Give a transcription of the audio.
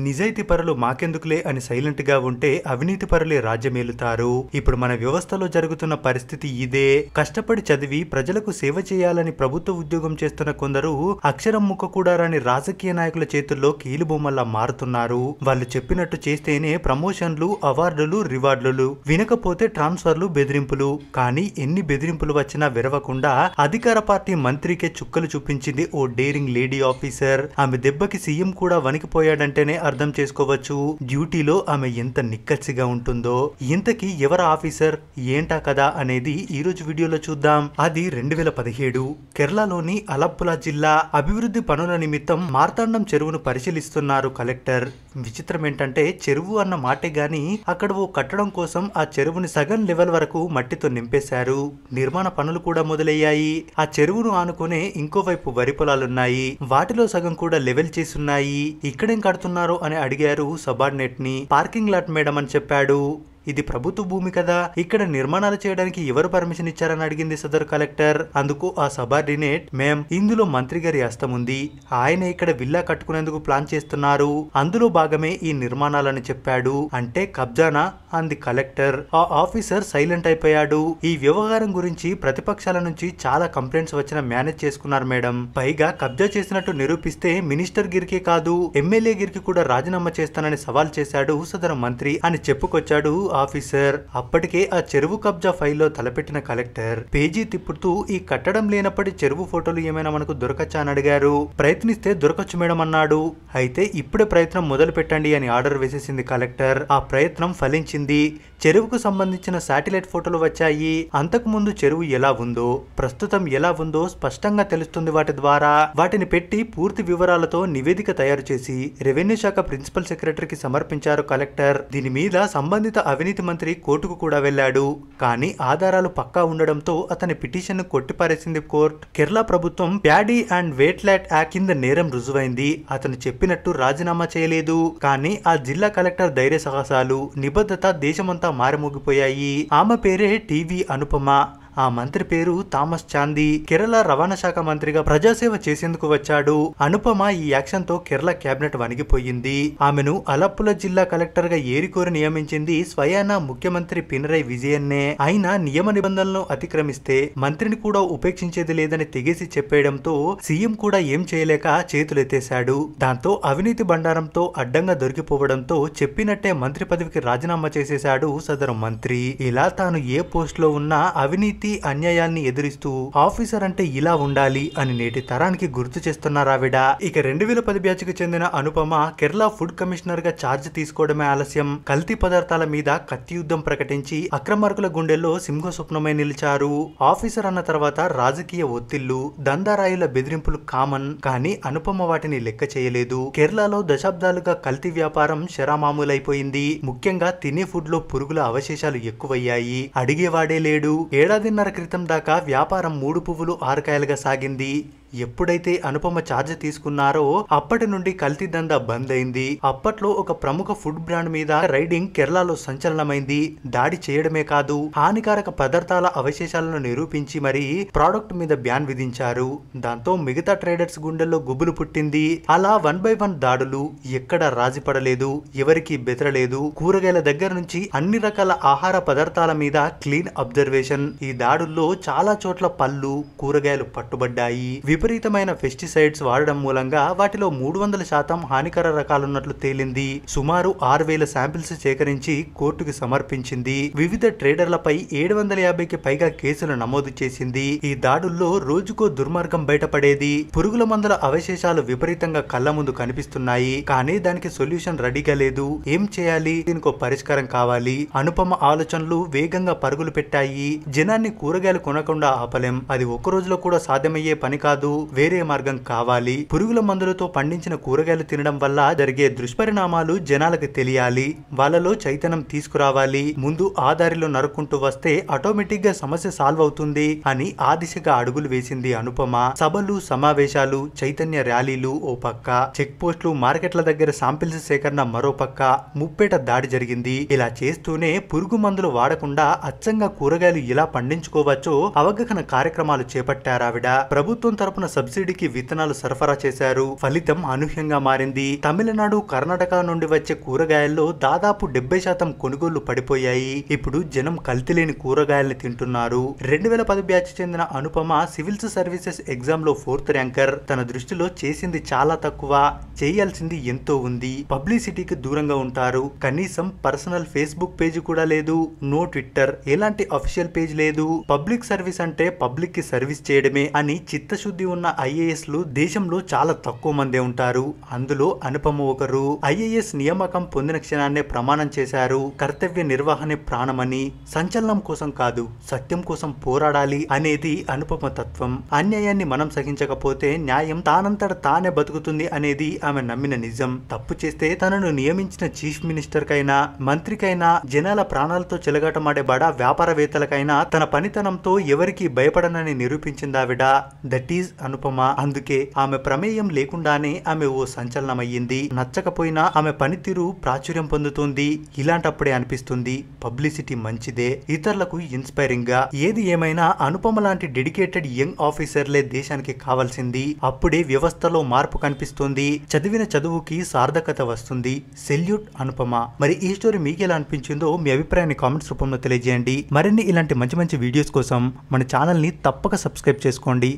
నిజాయితీ పరులు మాకెందుకులే అని సైలెంట్ గా ఉంటే అవినీతి పరులే రాజ్యమేలుతారు. ఇప్పుడు మన వ్యవస్థలో జరుగుతున్న పరిస్థితి ఇదే. కష్టపడి చదివి ప్రజలకు సేవ చేయాలని ప్రభుత్వ ఉద్యోగం చేస్తున్న కొందరు అక్షరం ముక్క కూడా రాని రాజకీయ నాయకుల చేతుల్లో కీలుబొమ్మల్లా మారుతున్నారు. వాళ్ళు చెప్పినట్టు చేస్తేనే ప్రమోషన్లు, అవార్డులు, రివార్డులు, వినకపోతే ట్రాన్స్ఫర్లు, బెదిరింపులు. కానీ ఎన్ని బెదిరింపులు వచ్చినా విరవకుండా అధికార పార్టీ మంత్రికే చుక్కలు చూపించింది ఓ డేరింగ్ లేడీ ఆఫీసర్. ఆమె దెబ్బకి సీఎం కూడా వణికిపోయాడంటేనే అర్థం చేసుకోవచ్చు డ్యూటీలో ఆమె ఎంత నిక్కచ్చిగా ఉంటుందో. ఇంతకీ ఎవరు ఆఫీసర్, ఏంటా కదా అనేది ఈ రోజు వీడియోలో చూద్దాం. అది 2017 కేరళలోని అలప్పుల జిల్లా అభివృద్ధి పనుల నిమిత్తం మార్తాండం చెరువును పరిశీలిస్తున్నారు కలెక్టర్. విచిత్రం ఏంటంటే చెరువు అన్న మాటే గాని అక్కడ ఓ కట్టడం కోసం ఆ చెరువుని సగం లెవెల్ వరకు మట్టితో నింపేశారు. నిర్మాణ పనులు కూడా మొదలయ్యాయి. ఆ చెరువును ఆనుకునే ఇంకోవైపు వరి పొలాలున్నాయి. వాటిలో సగం కూడా లెవెల్ చేసున్నాయి. ఇక్కడేం కడుతున్నారో అని అడిగారు సబార్డినేట్ ని. పార్కింగ్ లాట్ మేడం అని చెప్పాడు. ఇది ప్రభుత్వ భూమి కదా, ఇక్కడ నిర్మాణాలు చేయడానికి ఎవరు పర్మిషన్ ఇచ్చారని అడిగింది సదరు కలెక్టర్. అందుకు ఆ సబార్డినేట్, మేం ఇందులో మంత్రి గారి హస్తం ఉంది, ఆయన ఇక్కడ విల్లా కట్టుకునేందుకు ప్లాన్ చేస్తున్నారు, అందులో భాగమే ఈ నిర్మాణాలని చెప్పాడు. అంటే కబ్జానా అంది కలెక్టర్. ఆ ఆఫీసర్ సైలెంట్ అయిపోయాడు. ఈ వ్యవహారం గురించి ప్రతిపక్షాల నుంచి చాలా కంప్లైంట్స్ వచ్చిన మేనేజ్ చేసుకున్నారు మేడం. పైగా కబ్జా చేసినట్టు నిరూపిస్తే మినిస్టర్ గిరికి కాదు ఎమ్మెల్యే గిరికి కూడా రాజీనామా చేస్తానని సవాల్ చేశాడు సదరు మంత్రి అని చెప్పుకొచ్చాడు ఆఫీసర్. అప్పటికే ఆ చెరువు కబ్జా ఫైల్లో తలపెట్టిన కలెక్టర్ పేజీ తిప్పుతూ ఈ కట్టడం లేనప్పటి చెరువు ఫోటోలు ఏమైనా మనకు దొరకచ్చా అని అడిగారు. ప్రయత్నిస్తే దొరకచ్చు మేడం అన్నాడు. అయితే ఇప్పుడే ప్రయత్నం మొదలు పెట్టండి అని ఆర్డర్ వేసేసింది కలెక్టర్. ఆ ప్రయత్నం ఫలించింది. చెరువుకు సంబంధించిన శాటిలైట్ ఫోటోలు వచ్చాయి. అంతకు ముందు చెరువు ఎలా ఉందో, ప్రస్తుతం ఎలా ఉందో స్పష్టంగా తెలుస్తుంది వాటి ద్వారా. వాటిని పెట్టి పూర్తి వివరాలతో నివేదిక తయారు చేసి రెవెన్యూ శాఖ ప్రిన్సిపల్ సెక్రటరీకి సమర్పించారు కలెక్టర్. దీని మీద సంబంధిత అవినీతి మంత్రి కోర్టుకు కూడా వెళ్లాడు. కానీ ఆధారాలు పక్కా ఉండడంతో అతని పిటిషన్ ను కొట్టిపారేసింది కోర్టు. కేరళ ప్రభుత్వం ప్యాడీ అండ్ వేట్లాట్ యాక్ట్ కింద నేరం రుజువైంది. అతను చెప్పినట్టు రాజీనామా చేయలేదు. కానీ ఆ జిల్లా కలెక్టర్ ధైర్య సాహసాలు, నిబద్ధత దేశమంతా మారుమోగిపోయాయి. ఆమె పేరే టీవీ అనుపమ. ఆ మంత్రి పేరు థామస్ చాందీ. కేరళ రవాణా శాఖ మంత్రిగా ప్రజాసేవ చేసేందుకు వచ్చాడు. అనుపమ ఈ యాక్షన్ తో కేరళ కేబినెట్ వణిగిపోయింది. ఆమెను అలప్పుల జిల్లా కలెక్టర్ గా ఏరికోరి నియమించింది స్వయానా ముఖ్యమంత్రి పినరై విజయన్నే. అయినా నియమ నిబంధనలను అతిక్రమిస్తే మంత్రిని కూడా ఉపేక్షించేది లేదని తెగేసి చెప్పేయడంతో సీఎం కూడా ఏం చేయలేక చేతులెత్తేశాడు. దాంతో అవినీతి బండారంతో అడ్డంగా దొరికిపోవడంతో చెప్పినట్టే మంత్రి పదవికి రాజీనామా చేసేశాడు సదరు మంత్రి. ఇలా తాను ఏ పోస్ట్ లో ఉన్నా అవినీతి, అన్యాయాన్ని ఎదురిస్తూ ఆఫీసర్ అంటే ఇలా ఉండాలి అని నేటి తరానికి గుర్తు చేస్తున్నారావిడ. ఇక 2010 బ్యాచ్ కి చెందిన అనుపమ కేరళ ఫుడ్ కమిషనర్ గా ఛార్జ్ తీసుకోవడమే ఆలస్యం. కల్తీ పదార్థాల మీద కత్తి యుద్ధం ప్రకటించి అక్రమార్కుల గుండెల్లో సింహ స్వప్నమై నిలిచారు. ఆఫీసర్ అన్న తర్వాత రాజకీయ ఒత్తిళ్లు, దందారాయుల బెదిరింపులు కామన్. కానీ అనుపమ వాటిని లెక్క చేయలేదు. కేరళలో దశాబ్దాలుగా కల్తీ వ్యాపారం శరామామూలైపోయింది. ముఖ్యంగా తినే ఫుడ్ లో పురుగుల అవశేషాలు ఎక్కువయ్యాయి. అడిగేవాడే లేడు. ఏడాదిన్నర క్రితం దాకా వ్యాపారం 3 పువ్వులు 6 కాయలుగా సాగింది. ఎప్పుడైతే అనుపమ ఛార్జ్ తీసుకున్నారో అప్పటి నుండి కల్తీ దందా బంద్ అయింది. అప్పట్లో ఒక ప్రముఖ ఫుడ్ బ్రాండ్ మీద రైడింగ్ కేరళలో సంచలనమైంది. దాడి చేయడమే కాదు, హానికారక పదార్థాల అవశేషాలను నిరూపించి మరీ ప్రోడక్ట్ మీద బ్యాన్ విధించారు. దాంతో మిగతా ట్రేడర్స్ గుండెల్లో గుబులు పుట్టింది. అలా 1 by 1 దాడులు. ఎక్కడ రాజీ పడలేదు, ఎవరికి బెదరలేదు. కూరగాయల దగ్గర నుంచి అన్ని రకాల ఆహార పదార్థాల మీద క్లీన్ అబ్జర్వేషన్. ఈ దాడుల్లో చాలా చోట్ల పళ్ళు, కూరగాయలు పట్టుబడ్డాయి. విపరీతమైన పెస్టిసైడ్స్ వాడడం మూలంగా వాటిలో 300% హానికర రకాలున్నట్లు తేలింది. సుమారు 6000 శాంపిల్స్ సేకరించి కోర్టుకు సమర్పించింది. వివిధ ట్రేడర్లపై 750కి పైగా కేసులు నమోదు చేసింది. ఈ దాడుల్లో రోజుకో దుర్మార్గం బయటపడేది. పురుగుల మందుల అవశేషాలు విపరీతంగా కళ్ళ ముందు కనిపిస్తున్నాయి. కానీ దానికి సొల్యూషన్ రెడీగా లేదు. ఏం చేయాలి, దీనికో పరిష్కారం కావాలి. అనుపమ ఆలోచనలు వేగంగా పరుగులు పెట్టాయి. జనాన్ని కూరగాయలు కొనకుండా ఆపలేం, అది ఒక్క రోజులో కూడా సాధ్యమయ్యే పని కాదు. వేరే మార్గం కావాలి. పురుగుల మందులతో పండించిన కూరగాయలు తినడం వల్ల జరిగే దుష్పరిణామాలు జనాలకు తెలియాలి. వాళ్ళలో చైతన్యం తీసుకురావాలి. ముందు ఆ దారిలో నరుక్కుంటూ వస్తే ఆటోమేటిక్ గా సమస్య సాల్వ్ అవుతుంది అని ఆ దిశగా అడుగులు వేసింది అనుపమ. సభలు, సమావేశాలు, చైతన్య ర్యాలీలు ఓ పక్క, చెక్ పోస్టులు, మార్కెట్ల దగ్గర శాంపిల్స్ సేకరణ మరో పక్క. ముప్పేట దాడి జరిగింది. ఇలా చేస్తూనే పురుగు మందులు వాడకుండా అచ్చంగా కూరగాయలు ఇలా పండించుకోవచ్చో అవగాహన కార్యక్రమాలు చేపట్టారావిడ. ప్రభుత్వం తరపు తరపున సబ్సిడీకి విత్తనాలు సరఫరా చేశారు. ఫలితం అనూహ్యంగా మారింది. తమిళనాడు, కర్ణాటక నుండి వచ్చే కూరగాయల్లో దాదాపు 70% కొనుగోళ్లు పడిపోయాయి. ఇప్పుడు జనం కల్తీ లేని కూరగాయల్ని తింటున్నారు. 2010 బ్యాచ్ చెందిన అనుపమ సివిల్స్ సర్వీసెస్ ఎగ్జామ్ లో 4th ర్యాంకర్. తన దృష్టిలో చేసింది చాలా తక్కువ, చేయాల్సింది ఎంతో ఉంది. పబ్లిసిటీకి దూరంగా ఉంటారు. కనీసం పర్సనల్ ఫేస్బుక్ పేజ్ కూడా లేదు. నో ట్విట్టర్, ఎలాంటి అఫీషియల్ పేజ్ లేదు. పబ్లిక్ సర్వీస్ అంటే పబ్లిక్ కి సర్వీస్ చేయడమే అని చిత్తశుద్ధి ఉన్న IAS లు దేశంలో చాలా తక్కువ మందే ఉంటారు. అందులో అనుపమ ఒకరు. IAS నియామకం పొందిన క్షణాన్నే ప్రమాణం చేశారు. కర్తవ్య నిర్వహణే ప్రాణమని, సంచలనం కోసం కాదు సత్యం కోసం పోరాడాలి అనేది అనుపమ తత్వం. అన్యాయాన్ని మనం సహించకపోతే న్యాయం తానంతట తానే బతుకుతుంది అనేది ఆమె నమ్మిన నిజం. తప్పు చేస్తే తనను నియమించిన చీఫ్ మినిస్టర్ కైనా, మంత్రికైనా, జనాల ప్రాణాలతో చెలగాటమాడే బడా వ్యాపారవేత్తలకైనా తన పనితనంతో ఎవరికి భయపడనని నిరూపించిందావిడ. That is Anupama. అందుకే ఆమె ప్రమేయం లేకుండానే ఆమె ఓ సంచలనమయ్యింది. నచ్చకపోయినా ఆమె పనితీరు ప్రాచుర్యం పొందుతుంది. ఇలాంటప్పుడే అనిపిస్తుంది పబ్లిసిటీ మంచిదే, ఇతరులకు ఇన్స్పైరింగ్ గా. ఏది ఏమైనా అనుపమ లాంటి డెడికేటెడ్ యంగ్ ఆఫీసర్లే దేశానికి కావాల్సింది. అప్పుడే వ్యవస్థలో మార్పు కనిపిస్తుంది. చదివిన చదువుకి సార్థకత వస్తుంది. సెల్యూట్ అనుపమ. మరి ఈ స్టోరీ మీకు ఎలా అనిపించిందో మీ అభిప్రాయాన్ని కామెంట్స్ రూపంలో తెలియజేయండి. మరిన్ని ఇలాంటి మంచి మంచి వీడియోస్ కోసం మన ఛానల్ ని తప్పక సబ్స్క్రైబ్ చేసుకోండి.